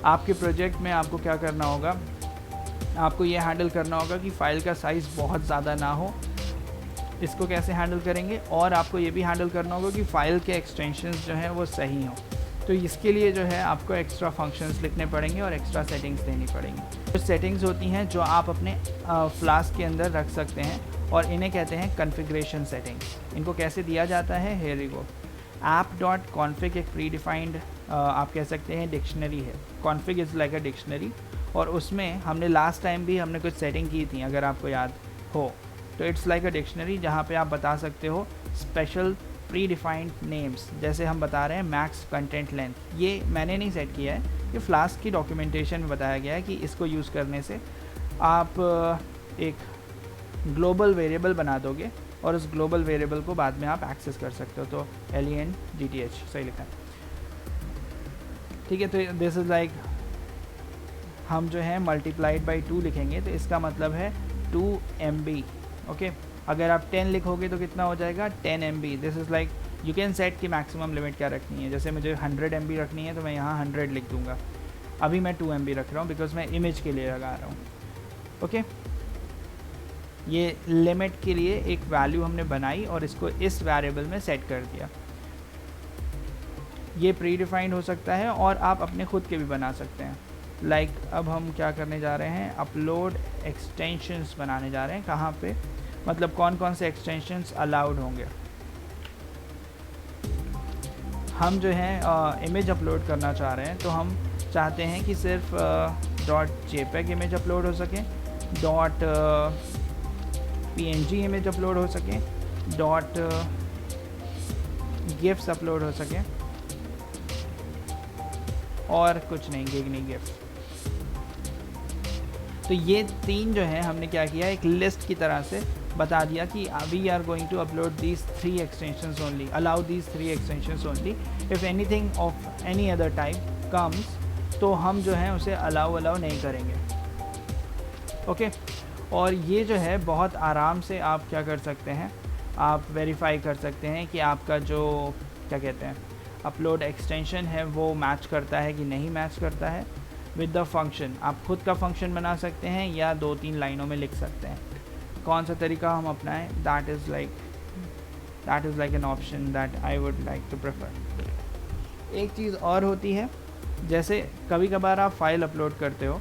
आपके प्रोजेक्ट में आपको क्या करना होगा, आपको ये हैंडल करना होगा कि फ़ाइल का साइज़ बहुत ज़्यादा ना हो। इसको कैसे हैंडल करेंगे, और आपको ये भी हैंडल करना होगा कि फ़ाइल के एक्सटेंशंस जो हैं वो सही हों। तो इसके लिए जो है आपको एक्स्ट्रा फंक्शंस लिखने पड़ेंगे और एक्स्ट्रा सेटिंग्स देनी पड़ेंगी। कुछ सेटिंग्स होती हैं जो आप अपने फ्लास्क के अंदर रख सकते हैं, और इन्हें कहते हैं कॉन्फ़िगरेशन सेटिंग्स। इनको कैसे दिया जाता है, हियर वी गो। app.config एक प्री डिफाइंड आप कह सकते हैं डिक्शनरी है। config is like a dictionary, और उसमें हमने लास्ट टाइम भी हमने कुछ सेटिंग की थी अगर आपको याद हो। तो इट्स लाइक अ डिक्शनरी जहाँ पे आप बता सकते हो स्पेशल प्री डिफाइंड नेम्स। जैसे हम बता रहे हैं मैक्स कंटेंट लेंथ, ये मैंने नहीं सेट किया है, ये फ्लास्क की डॉक्यूमेंटेशन में बताया गया है कि इसको यूज़ करने से आप एक ग्लोबल वेरिएबल बना दोगे और उस ग्लोबल वेरिएबल को बाद में आप एक्सेस कर सकते हो। तो LENGTH सही लिखा है, ठीक है। तो दिस इज़ लाइक, हम जो है मल्टीप्लाइड बाई 2 लिखेंगे तो इसका मतलब है 2 MB, ओके। अगर आप 10 लिखोगे तो कितना हो जाएगा, 10 MB। This is like you can set की मैक्सिमम लिमिट क्या रखनी है। जैसे मुझे 100 MB रखनी है तो मैं यहाँ 100 लिख दूँगा। अभी मैं 2 MB रख रहा हूँ बिकॉज मैं इमेज के लिए लगा रहा हूँ, ओके। ये लिमिट के लिए एक वैल्यू हमने बनाई और इसको इस वेरिएबल में सेट कर दिया। ये प्री डिफाइंड हो सकता है और आप अपने खुद के भी बना सकते हैं। लाइक अब हम क्या करने जा रहे हैं, अपलोड एक्सटेंशंस बनाने जा रहे हैं। कहाँ पे, मतलब कौन कौन से एक्सटेंशंस अलाउड होंगे। हम जो है इमेज अपलोड करना चाह रहे हैं, तो हम चाहते हैं कि सिर्फ .jpeg इमेज अपलोड हो सके, .png इमेज अपलोड हो सके, .gifs अपलोड हो सके, और कुछ नहीं, गिग नहीं, गिफ्ट। तो ये 3 जो है हमने क्या किया, एक लिस्ट की तरह से बता दिया कि we are going to upload these 3 extensions only, allow these 3 extensions only, if anything of any other type comes तो हम जो है उसे अलाउ नहीं करेंगे, ओके। और ये जो है बहुत आराम से आप क्या कर सकते हैं, आप वेरीफाई कर सकते हैं कि आपका जो क्या कहते हैं अपलोड एक्सटेंशन है वो मैच करता है कि नहीं मैच करता है विद द फंक्शन। आप खुद का फंक्शन बना सकते हैं या 2-3 लाइनों में लिख सकते हैं। कौन सा तरीका हम अपनाएं, that is like an option that I would like to prefer. एक चीज़ और होती है, जैसे कभी कभार आप फाइल अपलोड करते हो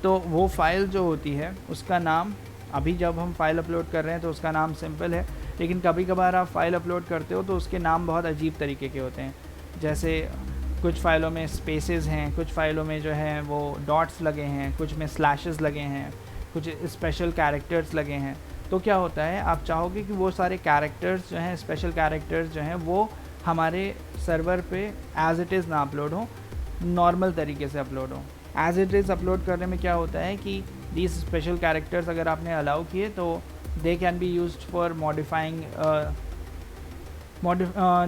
तो वो फाइल जो होती है उसका नाम, अभी जब हम फाइल अपलोड कर रहे हैं तो उसका नाम सिंपल है, लेकिन कभी कभार आप फाइल अपलोड करते हो तो उसके नाम बहुत अजीब तरीके के होते हैं। जैसे कुछ फ़ाइलों में स्पेसेस हैं, कुछ फ़ाइलों में जो है वो डॉट्स लगे हैं, कुछ में स्लैशेस लगे हैं, कुछ स्पेशल कैरेक्टर्स लगे हैं। तो क्या होता है, आप चाहोगे कि वो सारे कैरेक्टर्स जो हैं, स्पेशल कैरेक्टर्स जो हैं, वो हमारे सर्वर पे एज़ इट इज़ ना अपलोड हो, नॉर्मल तरीके से अपलोड हो। एज़ इट इज़ अपलोड करने में क्या होता है कि दीज स्पेशल कैरेक्टर्स अगर आपने अलाउ किए तो they can be used for modifying,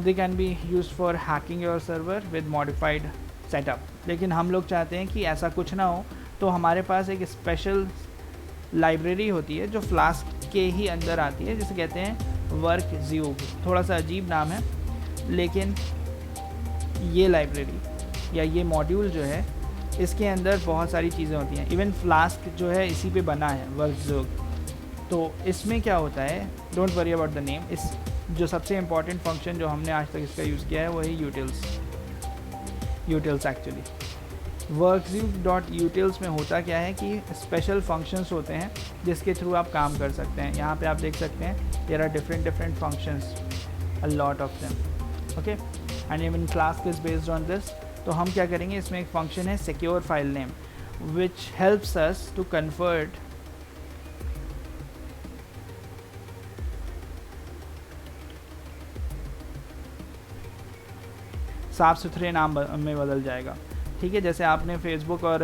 they can be used for hacking your server with modified setup। लेकिन हम लोग चाहते हैं कि ऐसा कुछ ना हो, तो हमारे पास एक स्पेशल लाइब्रेरी होती है जो फ्लास्क के ही अंदर आती है, जिसे कहते हैं वर्कज़्यूब। थोड़ा सा अजीब नाम है, लेकिन ये लाइब्रेरी या ये मॉड्यूल जो है इसके अंदर बहुत सारी चीज़ें होती हैं। इवन फ्लास्क जो है इसी पे बना है, वर्कज़्यूब। तो इसमें क्या होता है, don't worry about the name. इस जो सबसे इम्पॉर्टेंट फंक्शन जो हमने आज तक इसका यूज़ किया है वो है यूटिल्स एक्चुअली। workzoob.utils में होता क्या है कि स्पेशल फंक्शंस होते हैं जिसके थ्रू आप काम कर सकते हैं। यहाँ पे आप देख सकते हैं there are different functions, a lot of them, okay, and even Flask is based on this. तो हम क्या करेंगे, इसमें एक फंक्शन है secure file name which helps us to convert साफ़ सुथरे नाम में बदल जाएगा, ठीक है। जैसे आपने फेसबुक और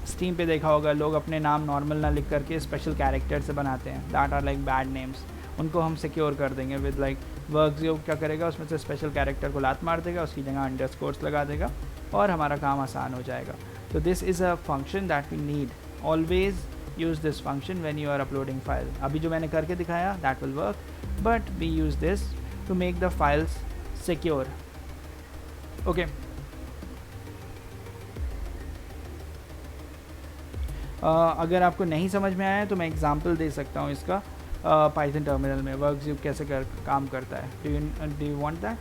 स्टीम पे देखा होगा, लोग अपने नाम नॉर्मल ना लिख करके स्पेशल कैरेक्टर से बनाते हैं, that are like bad names. उनको हम सिक्योर कर देंगे विद लाइक वर्कज़्यूब। क्या करेगा, उसमें से स्पेशल कैरेक्टर को लात मार देगा, उसकी जगह अंडरस्कोर्स लगा देगा और हमारा काम आसान हो जाएगा। तो this is a function that we need, always use this function when you are uploading file. अभी जो मैंने करके दिखाया that will work, but we use this to make the files secure, okay. अगर आपको नहीं समझ में आया तो मैं एग्जांपल दे सकता हूँ इसका पाइथन टर्मिनल में वर्क ज़िप कैसे काम करता है. Do you want that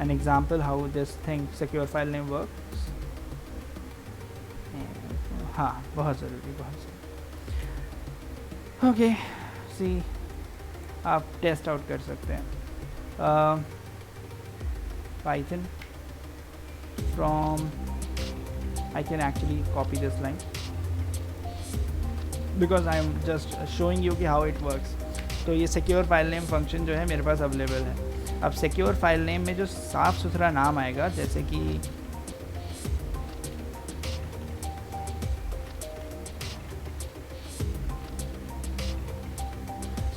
an example how this thing secure file name works? हाँ, बहुत ज़रूरी. ओके, सी आप टेस्ट आउट कर सकते हैं. Python from, I can actually copy this line because I am just showing you कि how it works. तो ये secure file name function जो है मेरे पास अवेलेबल है. अब secure file name में जो साफ़ सुथरा नाम आएगा, जैसे कि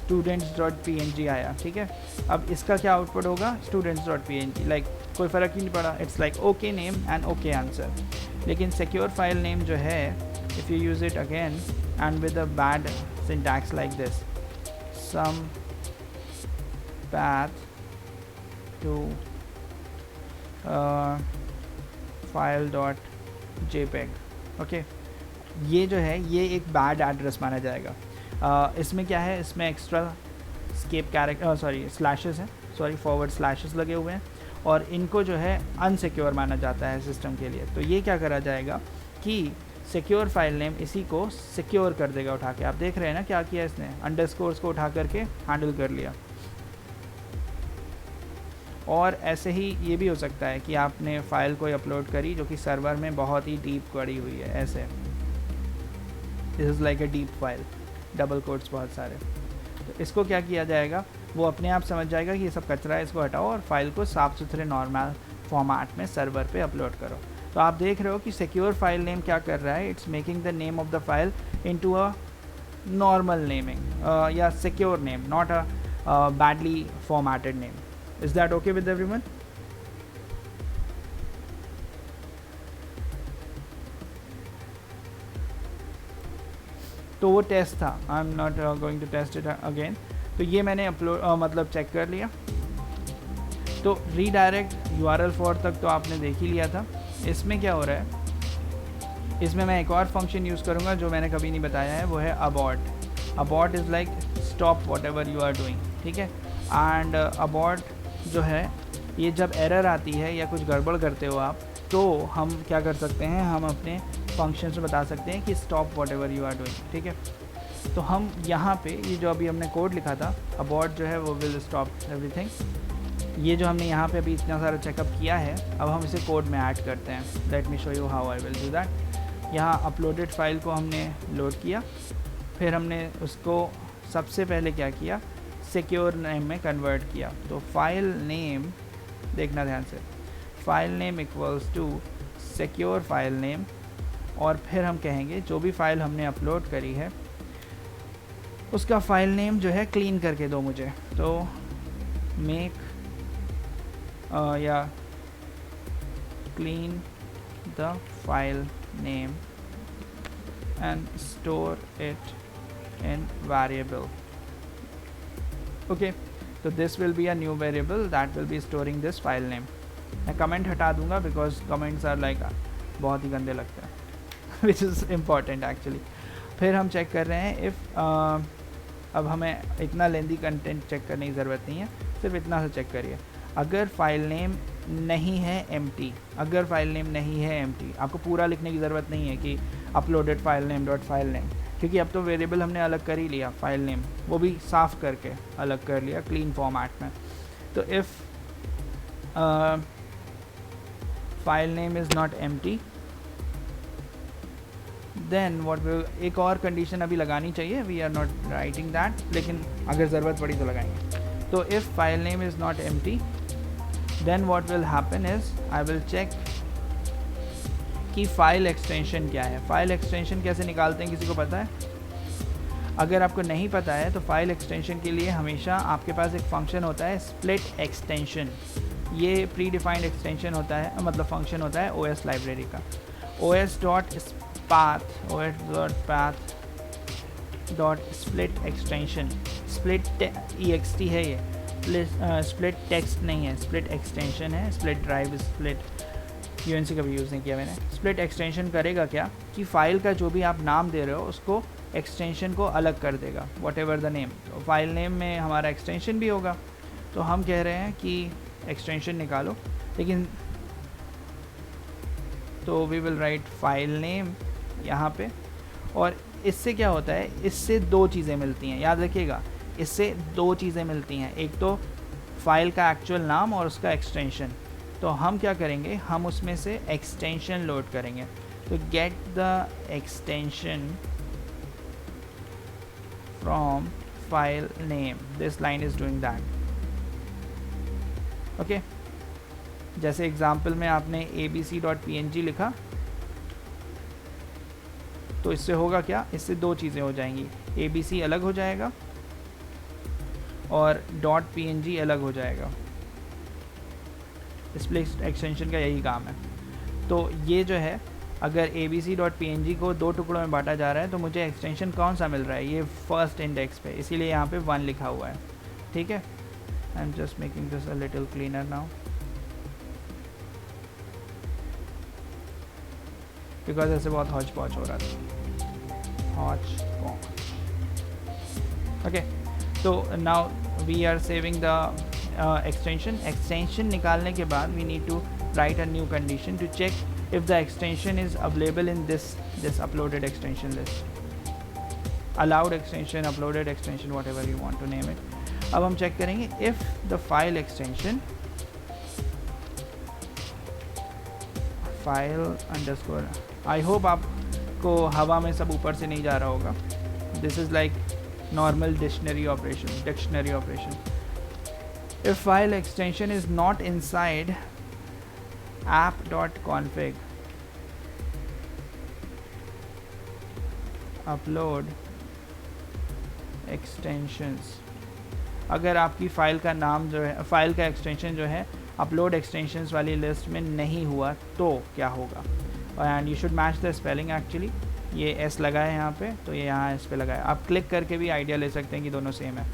students.png आया, ठीक है. अब इसका क्या आउटपुट होगा? students.png. लाइक कोई फ़र्क ही नहीं पड़ा. It's like okay name and okay answer. लेकिन सिक्योर फाइल नेम जो है, if you use it again and with a bad syntax like this, some path to file.jpg. Okay, ये जो है ये एक बैड एड्रेस माना जाएगा. इसमें क्या है, इसमें एक्स्ट्रा स्केप कैरेक्टर स्लैशेस हैं, फॉरवर्ड स्लैशेस लगे हुए हैं, और इनको जो है अनसिक्योर माना जाता है सिस्टम के लिए. तो ये क्या करा जाएगा कि सिक्योर फाइल नेम इसी को सिक्योर कर देगा उठा के. आप देख रहे हैं ना क्या किया इसने, अंडरस्कोर्स को उठा करके हैंडल कर लिया. और ऐसे ही ये भी हो सकता है कि आपने फ़ाइल कोई अपलोड करी जो कि सर्वर में बहुत ही डीप पड़ी हुई है, ऐसे this is like a deep file, double quotes बहुत सारे. तो इसको क्या किया जाएगा, वो अपने आप समझ जाएगा कि ये सब कचरा है, इसको हटाओ और फाइल को साफ़ सुथरे नॉर्मल फॉर्मेट में सर्वर पे अपलोड करो. तो आप देख रहे हो कि सिक्योर फाइल नेम क्या कर रहा है, it's making the name of the file into a normal naming या secure name, not a badly formatted name. Is that okay with everyone? तो वो टेस्ट था. I am not going to test it again. तो ये मैंने upload मतलब check कर लिया. तो रीडायरेक्ट URL फॉर तक तो आपने देख ही लिया था. इसमें क्या हो रहा है, इसमें मैं एक और फंक्शन यूज़ करूँगा जो मैंने कभी नहीं बताया है, वो है abort. abort is like stop whatever you are doing, ठीक है. एंड abort जो है, ये जब एरर आती है या कुछ गड़बड़ करते हो आप, तो हम क्या कर सकते हैं, हम अपने फंक्शन से बता सकते हैं कि stop whatever you are doing, ठीक है. तो हम यहाँ पे ये जो अभी हमने कोड लिखा था, abort जो है वो विल स्टॉप एवरीथिंग. ये जो हमने यहाँ पे अभी इतना सारा चेकअप किया है, अब हम इसे कोड में ऐड करते हैं. Late me show you how I will do that. यहाँ अपलोडेड फाइल को हमने लोड किया, फिर हमने उसको सबसे पहले क्या किया, सिक्योर नेम में कन्वर्ट किया. तो फाइल नेम, देखना ध्यान से, file name equals to secure file name, और फिर हम कहेंगे जो भी फाइल हमने अपलोड करी है उसका फाइल नेम जो है क्लीन करके दो मुझे. तो मेक या clean the file name and store it in variable. Okay, तो this will be a new variable that will be storing this file name. मैं कमेंट हटा दूंगा बिकॉज कमेंट्स आर लाइक बहुत ही गंदे लगते हैं विच इज़ इम्पॉर्टेंट एक्चुअली. फिर हम चेक कर रहे हैं इफ़ अब हमें इतना लेंदी कंटेंट चेक करने की ज़रूरत नहीं है, सिर्फ इतना सा चेक करिए. अगर फाइल नेम नहीं है एम्प्टी, अगर फाइल नेम नहीं है एम्प्टी, आपको पूरा लिखने की ज़रूरत नहीं है कि uploaded file name dot file name, क्योंकि अब तो वेरिएबल हमने अलग कर ही लिया. फाइल नेम वो भी साफ़ करके अलग कर लिया क्लीन फॉर्मेट में. तो if file name is not empty, then what will, एक और कंडीशन अभी लगानी चाहिए, we are not writing that, लेकिन अगर ज़रूरत पड़ी तो लगाएंगे. तो if file name is not empty, then what will happen is I will check कि फ़ाइल एक्सटेंशन क्या है. फ़ाइल एक्सटेंशन कैसे निकालते हैं, किसी को पता है? अगर आपको नहीं पता है तो फाइल एक्सटेंशन के लिए हमेशा आपके पास एक फंक्शन होता है स्प्लिट एक्सटेंशन. ये प्री डिफाइंड एक्सटेंशन होता है, मतलब फंक्शन होता है OS लाइब्रेरी का. os.path split extension, split ext है ये, स्प्लिट टेक्स्ट नहीं है, स्प्लिट एक्सटेंशन है, स्प्लिट ड्राइव, स्प्लिट UNC कभी यूज़ नहीं किया मैंने। स्प्लिट एक्सटेंशन करेगा क्या कि फ़ाइल का जो भी आप नाम दे रहे हो उसको एक्सटेंशन को अलग कर देगा, वॉट एवर द नेम। तो फाइल नेम में हमारा एक्सटेंशन भी होगा, तो हम कह रहे हैं कि एक्सटेंशन निकालो, लेकिन तो we will write file name यहाँ पे। और इससे क्या होता है, इससे दो चीज़ें मिलती हैं, याद रखिएगा, इससे दो चीज़ें मिलती हैं, एक तो फाइल का एक्चुअल नाम और उसका एक्सटेंशन। तो हम क्या करेंगे, हम उसमें से एक्सटेंशन लोड करेंगे। तो get the extension from file name, this line is doing that. Okay, जैसे एग्जाम्पल में आपने abc.png लिखा, तो इससे होगा क्या, इससे दो चीज़ें हो जाएंगी, abc अलग हो जाएगा और .png अलग हो जाएगा। स्प्लिट एक्सटेंशन का यही काम है। तो ये जो है, अगर abc.png को दो टुकड़ों में बांटा जा रहा है तो मुझे एक्सटेंशन कौन सा मिल रहा है, ये फर्स्ट इंडेक्स पे, इसीलिए यहाँ पे 1 लिखा हुआ है। ठीक है, I am just making this a little cleaner now, because ऐसे बहुत हौच पौच हो रहा था, हौच पौच। ओके, तो now we are saving the extension निकालने के बाद we need to write a new condition to check if the extension is available in this uploaded extension list, allowed extension, uploaded extension, whatever you want to name it. अब हम check करेंगे if the file extension file underscore, I hope आपको हवा में सब ऊपर से नहीं जा रहा होगा, this is like normal dictionary operation. If file extension is not inside app.config, upload extensions, अगर आपकी फ़ाइल का नाम जो है, फ़ाइल का एक्सटेंशन जो है अपलोड एक्सटेंशंस वाली लिस्ट में नहीं हुआ तो क्या होगा। And you should match the spelling, actually ये एस लगा है यहाँ पे, तो ये यहाँ इस पे लगा है, आप क्लिक करके भी आइडिया ले सकते हैं कि दोनों सेम है।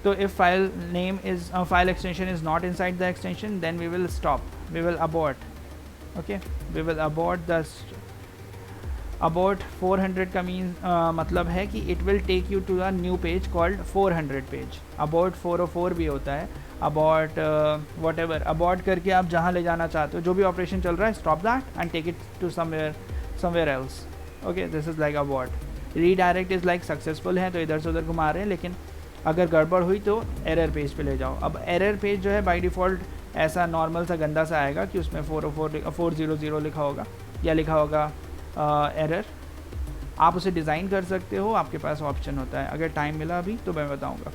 तो if file name is file extension is not inside the extension, then we will stop, we will abort. Okay, we will abort the about 400 का मीन मतलब है कि it will take you to a new page called 400 page. About 404 भी होता है, about what ever, about करके आप जहाँ ले जाना चाहते हो, जो भी ऑपरेशन चल रहा है, stop that and take it to somewhere else. Okay, this is like about. Redirect is like successful है, तो इधर से उधर घुमा रहे हैं, लेकिन अगर गड़बड़ हुई तो एरर पेज पे ले जाओ। अब एरर पेज जो है बाय डिफ़ॉल्ट ऐसा नॉर्मल सा गंदा सा आएगा कि उसमें 400 लिखा होगा या लिखा होगा एरर। आप उसे डिज़ाइन कर सकते हो, आपके पास ऑप्शन होता है, अगर टाइम मिला अभी तो मैं बताऊंगा।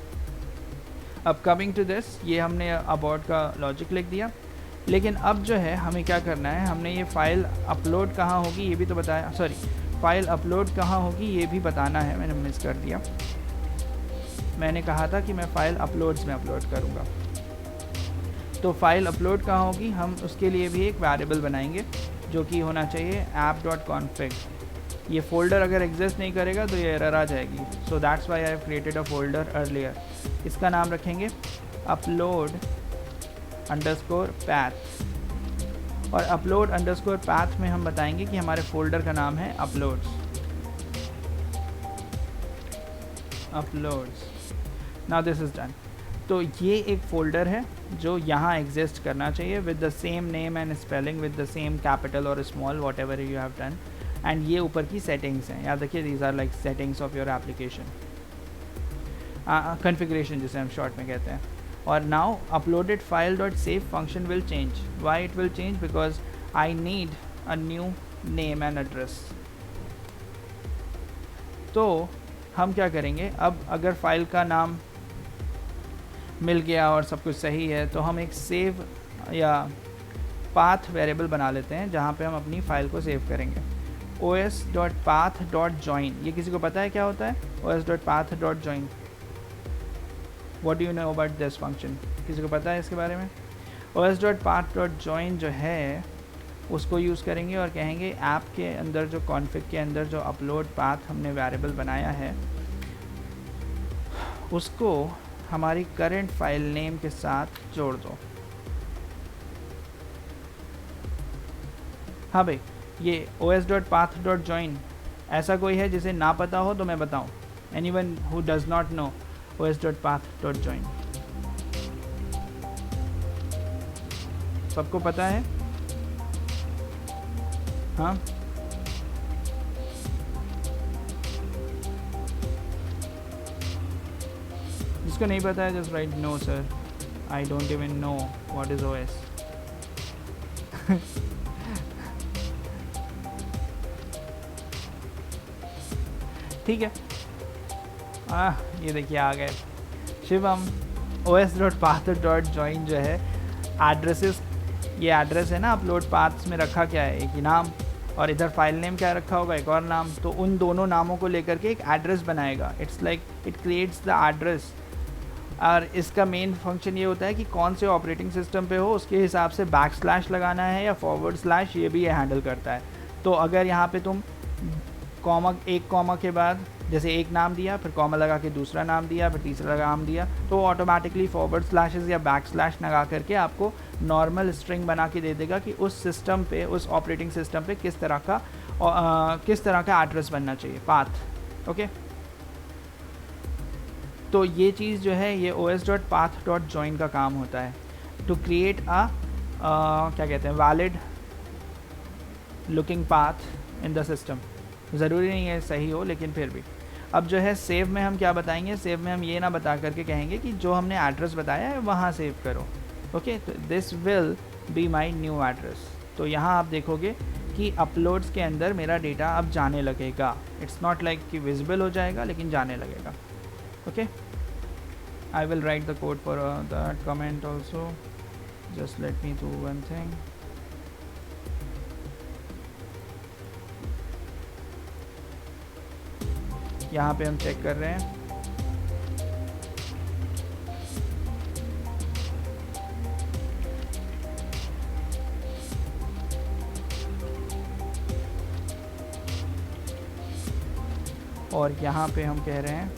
अब कमिंग टू दिस, ये हमने अबाउट का लॉजिक लिख दिया, लेकिन अब जो है हमें क्या करना है, हमने ये फ़ाइल अपलोड कहाँ होगी ये भी तो बताया, सॉरी फ़ाइल अपलोड कहाँ होगी ये भी बताना है, मैंने मिस कर दिया। मैंने कहा था कि मैं फ़ाइल अपलोड्स में अपलोड करूँगा, तो फाइल अपलोड कहाँ होगी, हम उसके लिए भी एक वेरिएबल बनाएंगे जो कि होना चाहिए app.config। ये फोल्डर अगर एग्जिस्ट नहीं करेगा तो ये एरर आ जाएगी, so that's why I have created a folder earlier. इसका नाम रखेंगे upload_path, और upload_path में हम बताएंगे कि हमारे फोल्डर का नाम है uploads। Now this is done. तो ये एक फ़ोल्डर है जो यहाँ एग्जिस्ट करना चाहिए with the same name and spelling, with the same capital और small, whatever you have done. And ये ऊपर की सेटिंग्स हैं, याद रखिए, these are like settings of your application, configuration जिसे हम शॉर्ट में कहते हैं। और now uploaded file dot save function will change. Why it will change, because I need a new name and address. तो हम क्या करेंगे, अब अगर फाइल का नाम मिल गया और सब कुछ सही है, तो हम एक सेव या पाथ वेरिएबल बना लेते हैं जहाँ पे हम अपनी फ़ाइल को सेव करेंगे। os.path.join, ये किसी को पता है क्या होता है os.path.join? What do you know about this function? किसी को पता है इसके बारे में? os.path.join जो है उसको यूज़ करेंगे और कहेंगे ऐप के अंदर जो कॉन्फ़िग के अंदर जो अपलोड पाथ हमने वेरिएबल बनाया है उसको हमारी करंट फाइल नेम के साथ जोड़ दो। हाँ भाई, ये os.path.join ऐसा कोई है जिसे ना पता हो तो मैं बताऊँ? Anyone who does not know os.path.join? सबको पता है? हाँ, जिसको नहीं पता है just write no sir, I don't even know what is OS. ठीक है, ये देखिए आ गए शिवम। os.path.join जो है एड्रेसेस, ये एड्रेस है ना अपलोड पाथ्स में, रखा क्या है? एक ही नाम, और इधर फाइल नेम क्या रखा होगा? एक और नाम। तो उन दोनों नामों को लेकर के एक एड्रेस बनाएगा। It's like it creates the address. और इसका मेन फंक्शन ये होता है कि कौन से ऑपरेटिंग सिस्टम पे हो उसके हिसाब से बैकस्लैश लगाना है या फॉरवर्ड स्लैश, ये भी ये हैंडल करता है। तो अगर यहाँ पे तुम कॉमा, एक कॉमा के बाद जैसे एक नाम दिया, फिर कॉमा लगा के दूसरा नाम दिया, फिर तीसरा नाम दिया, तो ऑटोमेटिकली फॉरवर्ड स्लैशेस या बैक स्लैश लगा करके आपको नॉर्मल स्ट्रिंग बना के दे देगा कि उस सिस्टम पे, उस ऑपरेटिंग सिस्टम पे किस तरह का एड्रेस बनना चाहिए, पाथ। ओके, तो ये चीज़ जो है ये os.path.join का काम होता है, टू क्रिएट क्या कहते हैं, valid looking path in the system. ज़रूरी नहीं है सही हो, लेकिन फिर भी। अब जो है सेव में हम क्या बताएंगे? सेव में हम ये ना बता करके कहेंगे कि जो हमने एड्रेस बताया है वहाँ सेव करो। ओके, तो this will be my new address. तो यहाँ आप देखोगे कि अपलोड्स के अंदर मेरा डेटा अब जाने लगेगा। इट्स नॉट लाइक कि विजिबल हो जाएगा, लेकिन जाने लगेगा। Okay, I will write the code for that comment also. Just let me do one thing. यहाँ पे हम चेक कर रहे हैं, और यहाँ पे हम कह रहे हैं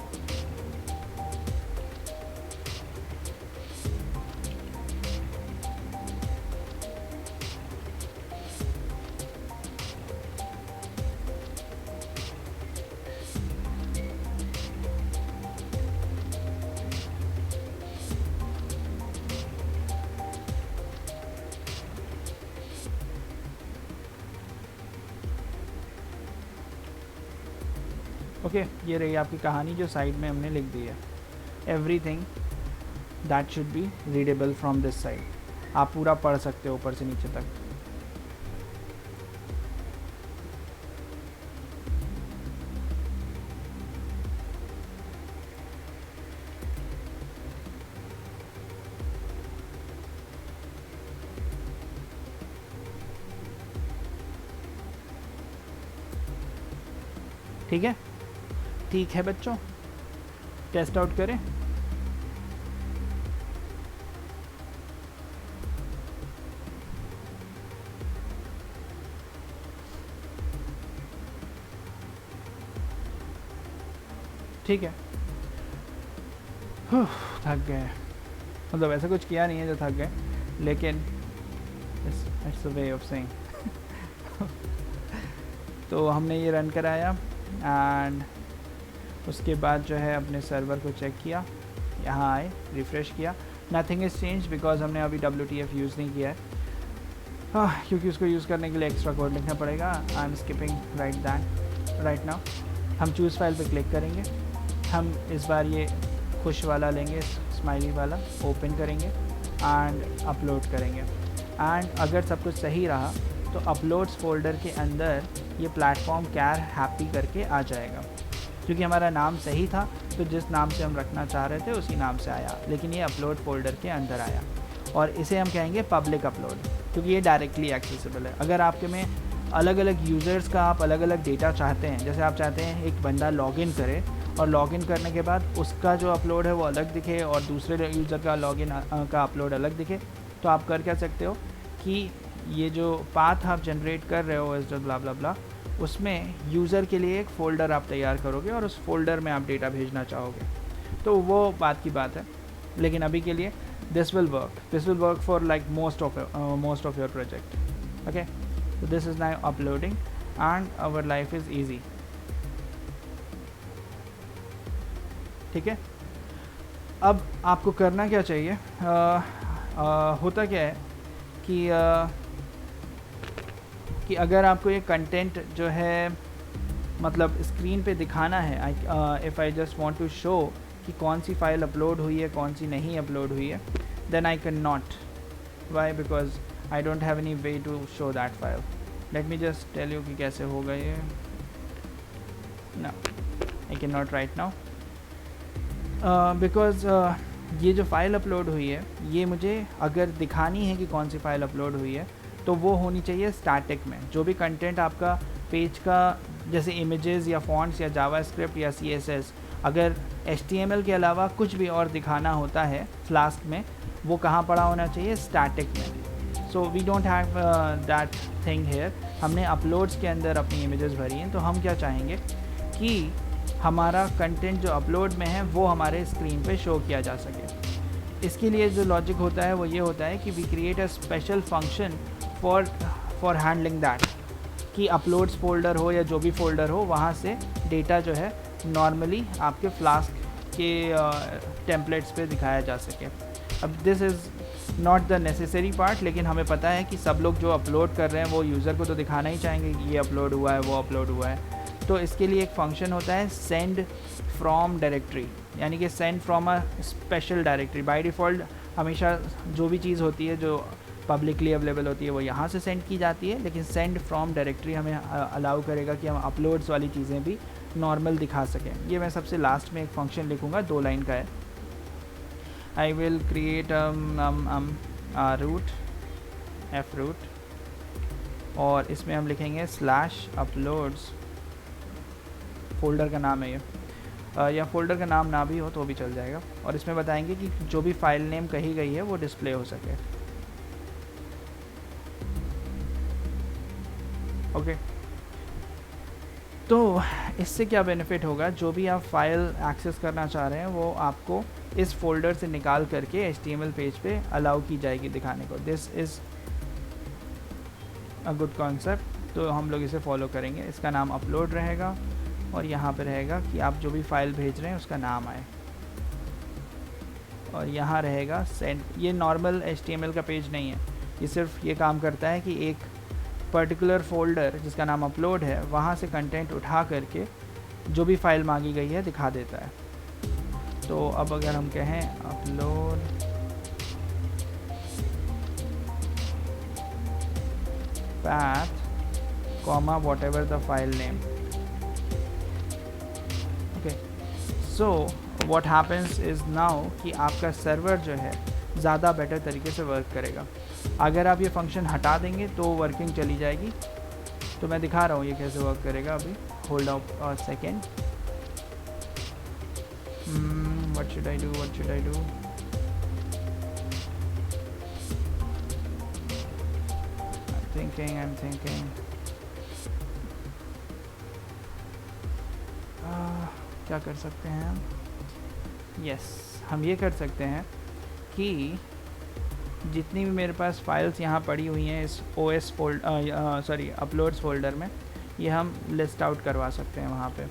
ओके, ये रही आपकी कहानी जो साइड में हमने लिख दी है। Everything that should be readable from this side. आप पूरा पढ़ सकते हो ऊपर से नीचे तक। ठीक है, ठीक है बच्चों, टेस्ट आउट करें। ठीक है, थक गए, मतलब ऐसा कुछ किया नहीं है जो थक गए, लेकिन it's a way of saying. तो हमने ये रन कराया एंड उसके बाद जो है अपने सर्वर को चेक किया, यहाँ आए, रिफ़्रेश किया, नथिंग इज़ चेंज बिकॉज हमने अभी WTF यूज़ नहीं किया है, क्योंकि उसको यूज़ करने के लिए एक्स्ट्रा कोड लिखना पड़ेगा। I am skipping right now. हम चूज़ फाइल पे क्लिक करेंगे, हम इस बार ये खुश वाला लेंगे, स्माइली वाला, ओपन करेंगे एंड अपलोड करेंगे। एंड अगर सब कुछ सही रहा तो अपलोड्स फोल्डर के अंदर ये प्लेटफॉर्म कैर हैप्पी करके आ जाएगा, क्योंकि हमारा नाम सही था, तो जिस नाम से हम रखना चाह रहे थे उसी नाम से आया, लेकिन ये अपलोड फोल्डर के अंदर आया। और इसे हम कहेंगे पब्लिक अपलोड, क्योंकि ये डायरेक्टली एक्सेसिबल है। अगर आपके में अलग अलग यूज़र्स का आप अलग अलग डेटा चाहते हैं, जैसे आप चाहते हैं एक बंदा लॉगिन करे और लॉगिन करने के बाद उसका जो अपलोड है वो अलग दिखे और दूसरे यूज़र का लॉगिन का अपलोड अलग दिखे, तो आप कर क्या सकते हो कि ये जो पाथ आप जनरेट कर रहे हो ब्ला ब्ला ब्ला, उसमें यूज़र के लिए एक फ़ोल्डर आप तैयार करोगे और उस फोल्डर में आप डेटा भेजना चाहोगे, तो वो बात की बात है। लेकिन अभी के लिए this will work for like most of your project. Okay, So this is now uploading and our life is easy. ठीक है, अब आपको करना क्या चाहिए, होता क्या है कि अगर आपको ये कंटेंट जो है मतलब स्क्रीन पे दिखाना है, if I just want to show कि कौन सी फ़ाइल अपलोड हुई है कौन सी नहीं अपलोड हुई है, then I can not. Why? Because I don't have any way to show that file. Let me just tell you कि कैसे होगा ये. No, I can not write now because ये जो फ़ाइल अपलोड हुई है ये मुझे अगर दिखानी है कि कौन सी फ़ाइल अपलोड हुई है तो वो होनी चाहिए स्टैटिक में. जो भी कंटेंट आपका पेज का जैसे इमेजेस या फॉन्ट्स या जावास्क्रिप्ट या CSS, अगर HTML के अलावा कुछ भी और दिखाना होता है फ्लास्क में, वो कहाँ पड़ा होना चाहिए? स्टैटिक में. So we don't have that thing here. हमने अपलोड्स के अंदर अपनी इमेजेस भरी हैं, तो हम क्या चाहेंगे कि हमारा कंटेंट जो अपलोड में है वो हमारे स्क्रीन पे शो किया जा सके. इसके लिए जो लॉजिक होता है वो ये होता है कि we create a special function for handling that, कि अपलोड्स फोल्डर हो या जो भी फोल्डर हो वहाँ से डेटा जो है नॉर्मली आपके फ्लास्क के टेम्पलेट्स पे दिखाया जा सके. अब this is not the necessary part, लेकिन हमें पता है कि सब लोग जो अपलोड कर रहे हैं वो यूज़र को तो दिखाना ही चाहेंगे कि ये अपलोड हुआ है वो अपलोड हुआ है. तो इसके लिए एक फंक्शन होता है सेंड फ्रॉम डायरेक्टरी, यानी कि send from a special directory. By default हमेशा जो भी चीज़ होती है जो पब्लिकली अवेलेबल होती है वो यहाँ से सेंड की जाती है, लेकिन सेंड फ्रॉम डायरेक्टरी हमें अलाउ करेगा कि हम अपलोड्स वाली चीज़ें भी नॉर्मल दिखा सकें. ये मैं सबसे लास्ट में एक फंक्शन लिखूँगा, 2 लाइन का है. I will create route F route और इसमें हम लिखेंगे /uploads. फ़ोल्डर का नाम है ये, या फ़ोल्डर का नाम ना भी हो तो भी चल जाएगा. और इसमें बताएंगे कि जो भी फाइल नेम कही गई है वो डिस्प्ले हो सके. ओके, तो इससे क्या बेनिफिट होगा, जो भी आप फाइल एक्सेस करना चाह रहे हैं वो आपको इस फोल्डर से निकाल करके HTML पेज पे अलाउ की जाएगी दिखाने को. This is a good concept, तो हम लोग इसे फॉलो करेंगे. इसका नाम अपलोड रहेगा और यहाँ पे रहेगा कि आप जो भी फाइल भेज रहे हैं उसका नाम आए, और यहाँ रहेगा सेंड. ये नॉर्मल HTML का पेज नहीं है, ये सिर्फ ये काम करता है कि एक पर्टिकुलर फोल्डर जिसका नाम अपलोड है वहाँ से कंटेंट उठा करके जो भी फाइल मांगी गई है दिखा देता है. तो अब अगर हम कहें upload path comma whatever the file name. Okay, so what happens is now कि आपका सर्वर जो है ज़्यादा बेटर तरीके से वर्क करेगा. अगर आप ये फंक्शन हटा देंगे तो वर्किंग चली जाएगी. तो मैं दिखा रहा हूँ ये कैसे वर्क करेगा अभी. Hold up a second. What should I do, what should I do. I'm thinking. क्या कर सकते हैं हम? Yes, हम ये कर सकते हैं कि जितनी भी मेरे पास फाइल्स यहाँ पड़ी हुई हैं इस OS अपलोड्स फोल्डर में, ये हम लिस्ट आउट करवा सकते हैं वहाँ पे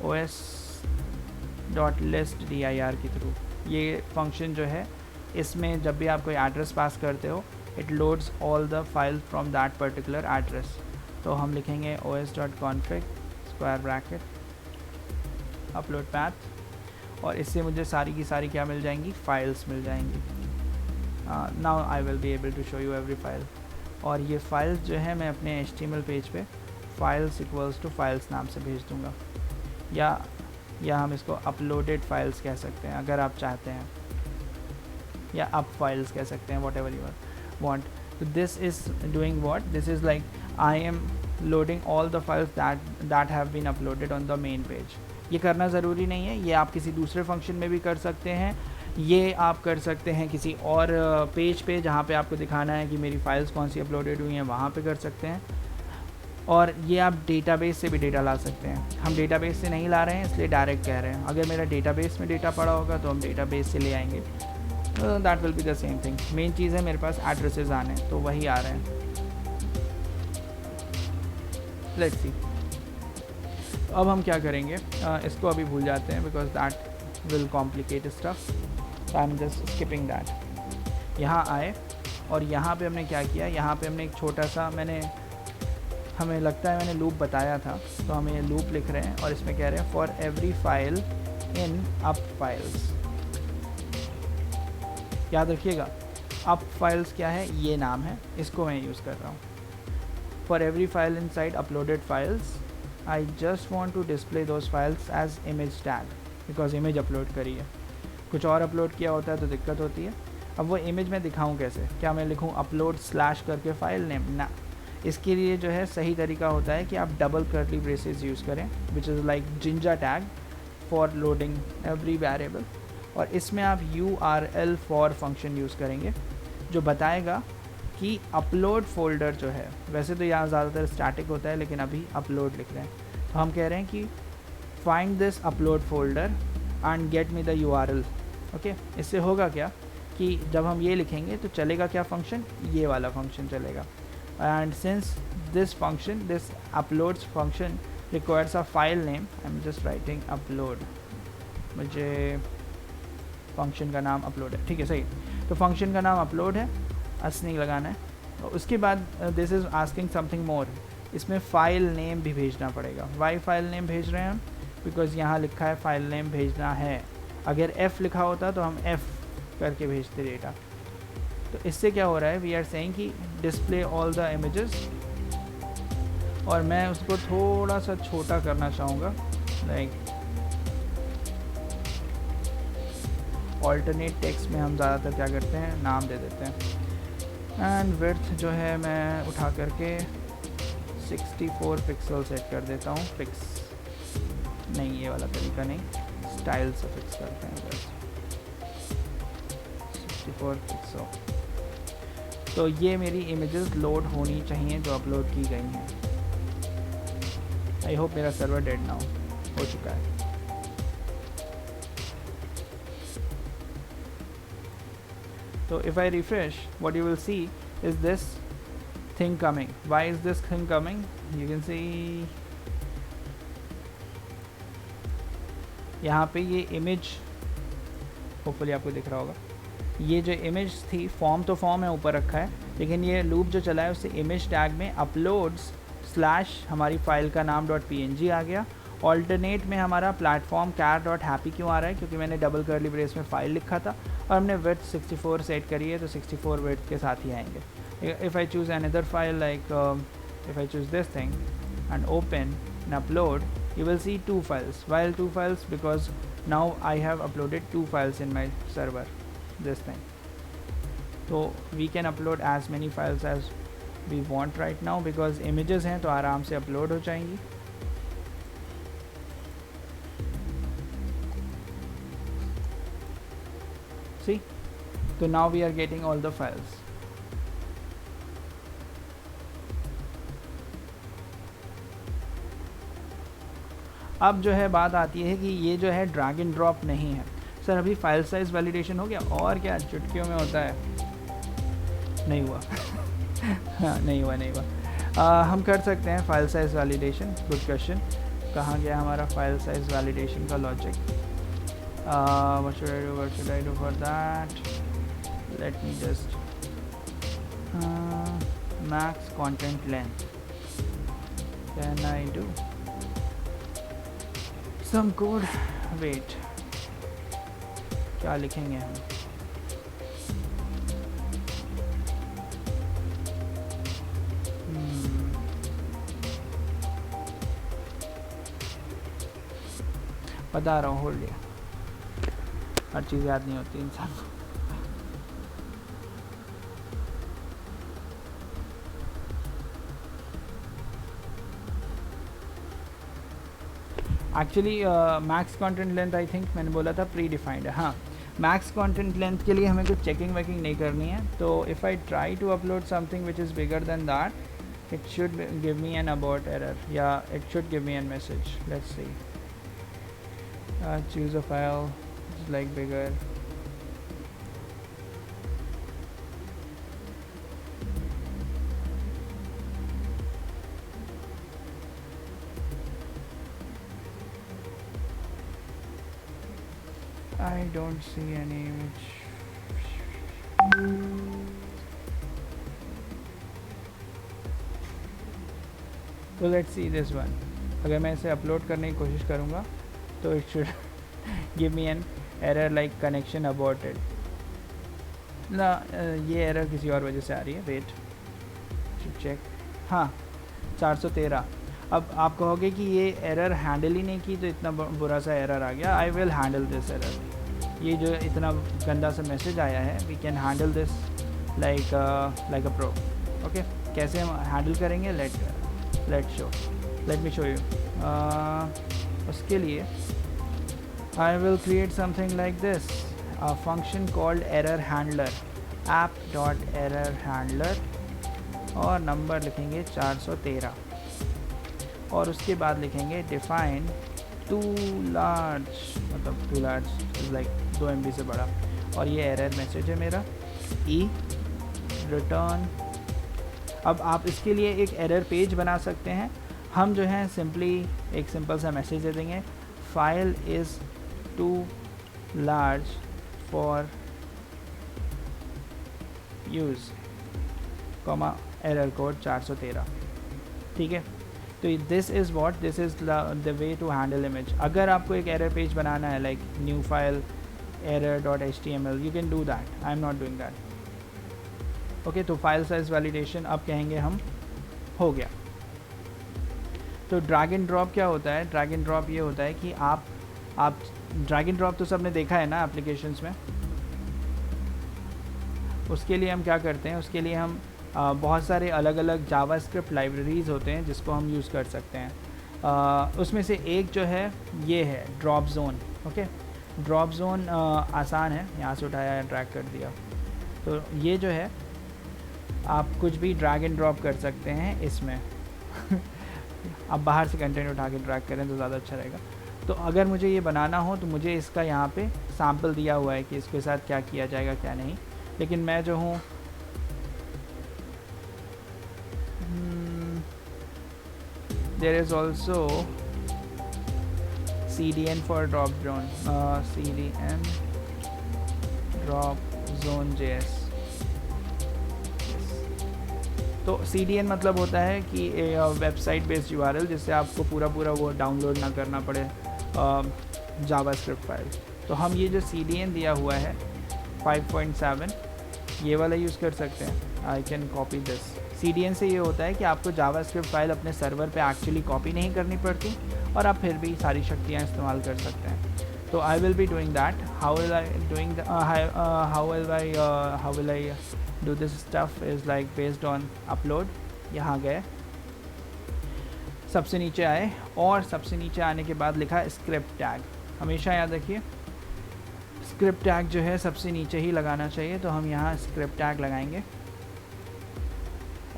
os.list dir के थ्रू. ये फंक्शन जो है इसमें जब भी आप कोई एड्रेस पास करते हो it loads all the files from that particular address. तो हम लिखेंगे os.config square bracket upload path, और इससे मुझे सारी की सारी क्या मिल जाएंगी, फाइल्स मिल जाएंगी. Now I will be able to show you every file. और ये फाइल्स जो है मैं अपने HTML पेज पे फाइल्स इक्वल्स टू फाइल्स नाम से भेज दूँगा, या हम इसको अपलोडेड फाइल्स कह सकते हैं अगर आप चाहते हैं, या अप फाइल्स कह सकते हैं, what ever you want. So this is doing what? This is like I am loading all the files that have been uploaded on the main page. ये करना ज़रूरी नहीं है, ये आप किसी दूसरे फंक्शन में भी कर सकते हैं. ये आप कर सकते हैं किसी और पेज पे जहाँ पे आपको दिखाना है कि मेरी फाइल्स कौन सी अपलोडेड हुई हैं, वहाँ पे कर सकते हैं. और ये आप डेटाबेस से भी डेटा ला सकते हैं. हम डेटाबेस से नहीं ला रहे हैं इसलिए डायरेक्ट कह रहे हैं. अगर मेरा डेटाबेस में डेटा पड़ा होगा तो हम डेटाबेस से ले आएंगे. That will be the same thing. Main चीज़ है मेरे पास एड्रेसेस आने, तो वही आ रहे हैं. Let's see. अब हम क्या करेंगे, इसको अभी भूल जाते हैं because that will complicate stuff. I am just skipping that. यहाँ आए और यहाँ पे हमने क्या किया, यहाँ पे हमने एक छोटा सा, हमें लगता है मैंने लूप बताया था, तो हम ये लूप लिख रहे हैं और इसमें कह रहे हैं for every file in up files. याद रखिएगा अप फाइल्स क्या है, ये नाम है, इसको मैं यूज़ कर रहा हूँ। For every file inside uploaded files I just want to display those files as image tag, because image upload करी है। कुछ और अपलोड किया होता है तो दिक्कत होती है। अब वो इमेज मैं दिखाऊं कैसे, क्या मैं लिखूं अपलोड स्लैश करके फाइल नेम, ना। इसके लिए जो है सही तरीका होता है कि आप डबल कर्ली ब्रेसेस यूज़ करें, which is like Jinja tag for loading every variable. और इसमें आप URL फॉर फंक्शन यूज़ करेंगे जो बताएगा कि अपलोड फोल्डर जो है, वैसे तो यहाँ ज़्यादातर स्टैटिक होता है लेकिन अभी अपलोड लिख रहे हैं, तो हम कह रहे हैं कि find this upload folder and get me the URL। Okay, इससे होगा क्या कि जब हम ये लिखेंगे तो चलेगा क्या फंक्शन, ये वाला फंक्शन चलेगा। And since this function, this uploads function requires a file name, I am just writing upload, मुझे फंक्शन का नाम अपलोड है, ठीक है सही। तो फंक्शन का नाम अपलोड है, असनिंग लगाना है। और उसके बाद this is asking something more, इसमें फ़ाइल नेम भी भेजना पड़ेगा। वाई फाइल नेम भेज रहे हैं हम, बिकॉज यहाँ लिखा है फाइल नेम भेजना है। अगर F लिखा होता तो हम F करके भेजते डेटा। तो इससे क्या हो रहा है, वी आर सेइंग कि डिस्प्ले ऑल द इमेजेस, और मैं उसको थोड़ा सा छोटा करना चाहूँगा, लाइक ऑल्टरनेट टेक्स्ट में हम ज़्यादातर क्या करते हैं, नाम दे देते हैं। एंड विड्थ जो है मैं उठा करके 64 पिक्सल सेट कर देता हूँ। फिक्स नहीं, ये वाला तरीका नहीं, स्टाइल से फिक्स करते हैं बस 64 पिक्सल। तो ये मेरी इमेजेस लोड होनी चाहिए जो अपलोड की गई हैं। आई होप मेरा सर्वर डेड ना हो चुका है। So if I refresh, what you will see is this thing coming. Why is this thing coming? You can see यहाँ पे ये इमेज, होपफुली आपको दिख रहा होगा, ये जो इमेज थी, फॉर्म तो फॉर्म है ऊपर रखा है, लेकिन ये लूप जो चला है उससे इमेज टैग में अपलोड्स स्लैश हमारी फाइल का नाम .png आ गया। ऑल्टरनेट में हमारा प्लेटफॉर्म car.happy क्यों आ रहा है, क्योंकि मैंने डबल कर्ली ब्रेस में फ़ाइल लिखा था और हमने विड्थ 64 सेट करी है, तो 64 विड्थ के साथ ही आएंगे। If I choose another file, like if I choose this thing and open and upload, you will see 2 files. While 2 files, because now I have uploaded 2 files in my server, this thing. So we can upload as many files as we want right now, because images हैं तो आराम से upload हो जाएंगी। See, so now we are getting all the files. अब जो है बात आती है कि ये जो है ड्रैग एंड ड्रॉप नहीं है। सर अभी फाइल साइज़ वैलिडेशन हो गया, और क्या चुटकियों में होता है, नहीं हुआ हाँ नहीं हुआ। हम कर सकते हैं file size validation. Good question, कहाँ गया हमारा फाइल साइज़ वैलिडेशन का logic? what should I do for that? Let me just max content length. Can I do some code? Wait, क्या लिखेंगे हम? बता रहा हूँ, होल्ड लिया, हर चीज़ याद नहीं होती इंसान को। Actually max content length I think मैंने बोला था प्री डिफाइंड है। हाँ, मैक्स कंटेंट लेंथ के लिए हमें कुछ चेकिंग वेकिंग नहीं करनी है। तो if I try to upload something which is bigger than that, it should give me an abort error. Yeah, it should give me a message. Let's see. Choose a file which is like bigger. I don't see any image. तो let's see this one. अगर मैं इसे upload करने की कोशिश करूँगा तो it should give me an error like connection aborted. ना ये एरर किसी और वजह से आ रही है. Wait check. हाँ 413. अब आप कहोगे कि ये एरर हैंडल ही नहीं की तो इतना बुरा सा एरर आ गया. I will handle this error. ये जो इतना गंदा सा मैसेज आया है, we can handle this like a pro. Okay, कैसे हम हैंडल करेंगे? Let me show you. उसके लिए I will create something like this, a function called error handler, app.errorhandler, और नंबर लिखेंगे 413 और उसके बाद लिखेंगे डिफाइन टू लार्ज, मतलब टू लार्ज लाइक 2 MB से बड़ा. और ये एरर मैसेज है मेरा ई रिटर्न. अब आप इसके लिए एक एरर पेज बना सकते हैं. हम जो है सिंपली एक सिंपल सा मैसेज दे देंगे, file is too large for use, comma error code 413. ठीक है, तो this is the way to handle image. अगर आपको एक एरर पेज बनाना है like new file error.html, you can do that. I am not doing that. Okay, तो file size validation अब कहेंगे हम हो गया. तो ड्रैग एंड ड्रॉप क्या होता है? ड्रैग एंड ड्रॉप ये होता है कि आप ड्रैग एंड ड्रॉप तो सबने देखा है ना एप्लीकेशंस में. उसके लिए हम क्या करते हैं? उसके लिए हम बहुत सारे अलग अलग जावास्क्रिप्ट लाइब्रेरीज़ होते हैं जिसको हम यूज़ कर सकते हैं. उसमें से एक जो है ये है drop zone. Okay, drop zone आसान है, यहाँ से उठाया ड्रैग कर दिया. तो ये जो है आप कुछ भी ड्रैग एंड ड्रॉप कर सकते हैं इसमें. आप बाहर से कंटेंट उठा के ड्रैग करें तो ज़्यादा अच्छा रहेगा. तो अगर मुझे ये बनाना हो तो मुझे इसका यहाँ पे सैम्पल दिया हुआ है कि इसके साथ क्या किया जाएगा क्या नहीं. लेकिन मैं जो हूँ there is also CDN for drop zone, CDN drop zone JS. तो CDN मतलब होता है कि वेबसाइट बेस्ड URL जिससे आपको पूरा वो डाउनलोड ना करना पड़े जावास्क्रिप्ट फाइल. तो हम ये जो CDN दिया हुआ है 5.7 ये वाला यूज़ कर सकते हैं. I can copy this. CDN से ये होता है कि आपको जावास्क्रिप्ट फाइल अपने सर्वर पे एक्चुअली कॉपी नहीं करनी पड़ती और आप फिर भी सारी शक्तियाँ इस्तेमाल कर सकते हैं. तो आई will be doing that. How will I do this stuff is like based on upload. यहाँ गए, सबसे नीचे आए और सबसे नीचे आने के बाद लिखा स्क्रिप्ट टैग. हमेशा याद रखिए स्क्रिप्ट टैग जो है सबसे नीचे ही लगाना चाहिए. तो हम यहाँ स्क्रिप्ट टैग लगाएंगे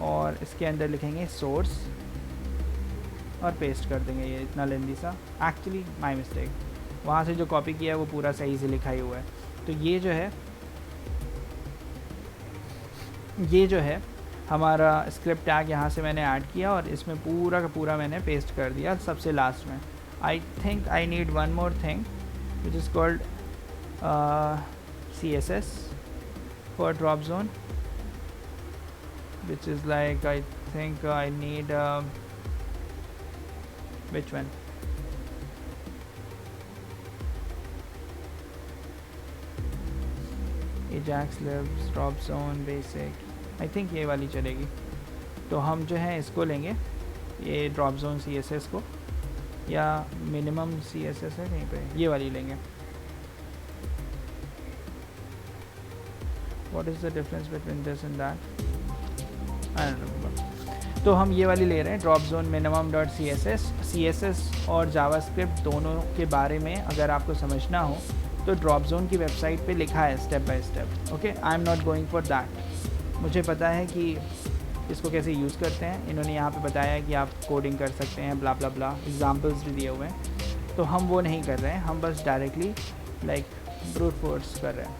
और इसके अंदर लिखेंगे सोर्स और पेस्ट कर देंगे. ये इतना लेंदी सा, एक्चुअली माय मिस्टेक. वहाँ से जो कॉपी किया है वो पूरा सही से लिखा ही हुआ है. तो ये जो है हमारा स्क्रिप्ट टैग यहाँ से मैंने ऐड किया और इसमें पूरा का पूरा मैंने पेस्ट कर दिया सबसे लास्ट में. I think I need one more thing which is called CSS for drop zone, which is like I think I need which one? Ajax libs drop zone basic. I think ये वाली चलेगी. तो हम जो है इसको लेंगे, ये drop zone CSS को, या minimum CSS है कहीं पे, ये वाली लेंगे. What is the difference between this and that? I don't remember. तो हम ये वाली ले रहे हैं drop zone minimum dot CSS और जावास्क्रिप्ट दोनों के बारे में अगर आपको समझना हो तो ड्रॉप जोन की वेबसाइट पे लिखा है step by step. Okay, I am not going for that. मुझे पता है कि इसको कैसे यूज़ करते हैं. इन्होंने यहाँ पे बताया है कि आप कोडिंग कर सकते हैं, ब्ला ब्ला ब्ला, एग्जाम्पल्स भी दिए हुए हैं. तो हम वो नहीं कर रहे हैं, हम बस डायरेक्टली लाइक ब्रूट फोर्स कर रहे हैं.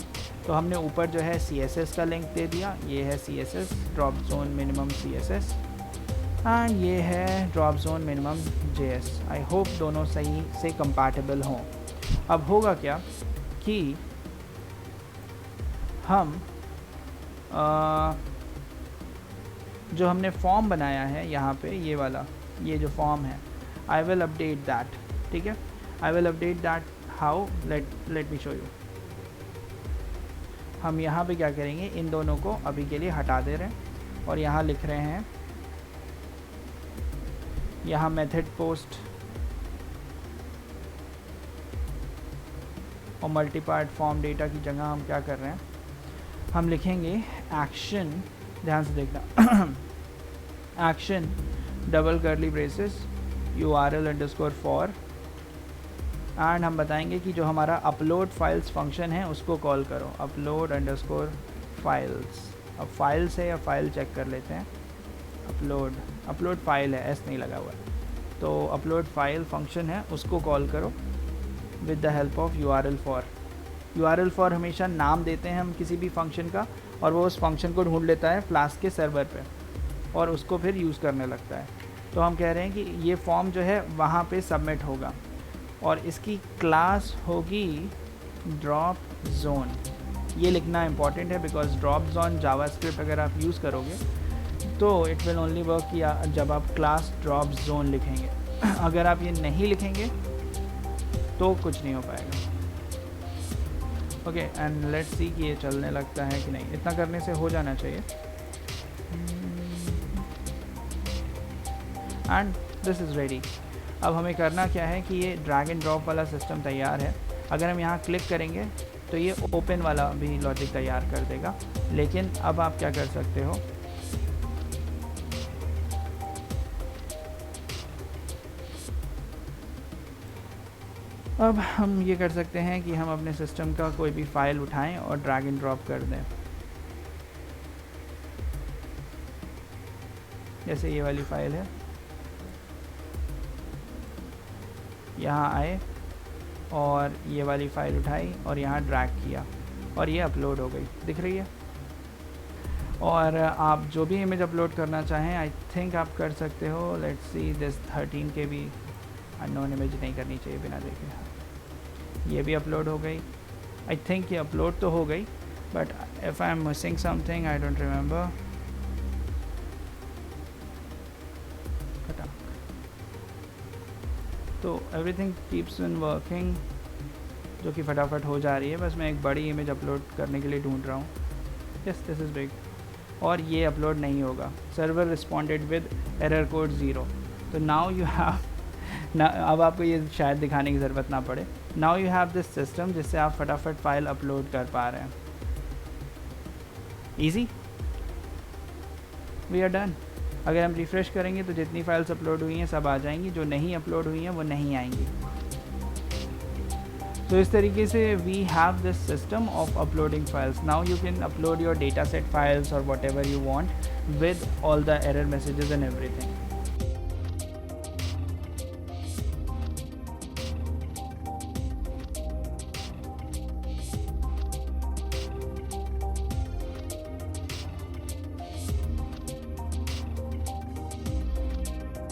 तो हमने ऊपर जो है CSS का लिंक दे दिया. ये है CSS drop zone minimum CSS and ये है drop zone minimum JS. I hope दोनों सही से कंपैटिबल हों. अब होगा क्या कि हम जो हमने फॉर्म बनाया है यहाँ पे, ये वाला, ये जो फॉर्म है, आई विल अपडेट दैट, ठीक है। I will update that how, late me show you. हम यहाँ पे क्या करेंगे, इन दोनों को अभी के लिए हटा दे रहे हैं और यहाँ लिख रहे हैं, यहाँ मेथड पोस्ट और मल्टीपार्ट फॉर्म डेटा की जगह हम क्या कर रहे हैं, हम लिखेंगे एक्शन, ध्यान से देखना, action double curly braces URL underscore for, and हम बताएंगे कि जो हमारा अपलोड फाइल्स फंक्शन है उसको कॉल करो, अपलोड अंडरस्कोर फाइल्स। अब फाइल्स है या फाइल चेक कर लेते हैं, अपलोड फाइल है, एस नहीं लगा हुआ है, तो अपलोड फाइल फंक्शन है, उसको कॉल करो with the help of URL for. URL for हमेशा नाम देते हैं हम किसी भी फंक्शन का, और वो उस फंक्शन को ढूंढ लेता है फ्लास्क के सर्वर पे और उसको फिर यूज़ करने लगता है। तो हम कह रहे हैं कि ये फॉर्म जो है वहाँ पे सबमिट होगा और इसकी क्लास होगी ड्रॉप जोन। ये लिखना इंपॉर्टेंट है बिकॉज ड्रॉप जोन जावास्क्रिप्ट अगर आप यूज़ करोगे तो इट विल ओनली वर्क किया जब आप क्लास ड्रॉप जोन लिखेंगे। अगर आप ये नहीं लिखेंगे तो कुछ नहीं हो पाएगा। ओके, एंड लेट्स सी कि ये चलने लगता है कि नहीं। इतना करने से हो जाना चाहिए। And this is ready. अब हमें करना क्या है कि ये ड्रैग एंड ड्रॉप वाला सिस्टम तैयार है। अगर हम यहाँ क्लिक करेंगे तो ये ओपन वाला भी लॉजिक तैयार कर देगा। लेकिन अब आप क्या कर सकते हो, अब हम ये कर सकते हैं कि हम अपने सिस्टम का कोई भी फाइल उठाएं और ड्रैग एंड ड्रॉप कर दें। जैसे ये वाली फाइल है, यहाँ आए और ये वाली फ़ाइल उठाई और यहाँ ड्रैग किया और ये अपलोड हो गई, दिख रही है। और आप जो भी इमेज अपलोड करना चाहें आई थिंक आप कर सकते हो। लेट्स सी दिस 13 के भी अननोन इमेज नहीं करनी चाहिए बिना देखे। ये भी अपलोड हो गई। आई थिंक ये अपलोड तो हो गई, but if I am missing something I don't remember. तो एवरीथिंग कीप्स इन वर्किंग, जो कि फटाफट हो जा रही है। बस मैं एक बड़ी इमेज अपलोड करने के लिए ढूंढ रहा हूँ। Yes, this is big. और ये अपलोड नहीं होगा। Server responded with error code 0। तो नाउ यू हैव ना, अब आपको ये शायद दिखाने की ज़रूरत ना पड़े। Now you have this system जिससे आप फटाफट फाइल अपलोड कर पा रहे हैं। Easy, we are done. अगर हम रिफ़्रेश करेंगे तो जितनी फाइल्स अपलोड हुई हैं सब आ जाएंगी, जो नहीं अपलोड हुई हैं वो नहीं आएंगी। तो इस तरीके से we have this system of uploading files. Now you can upload your data set files और whatever you want with all the error messages and everything.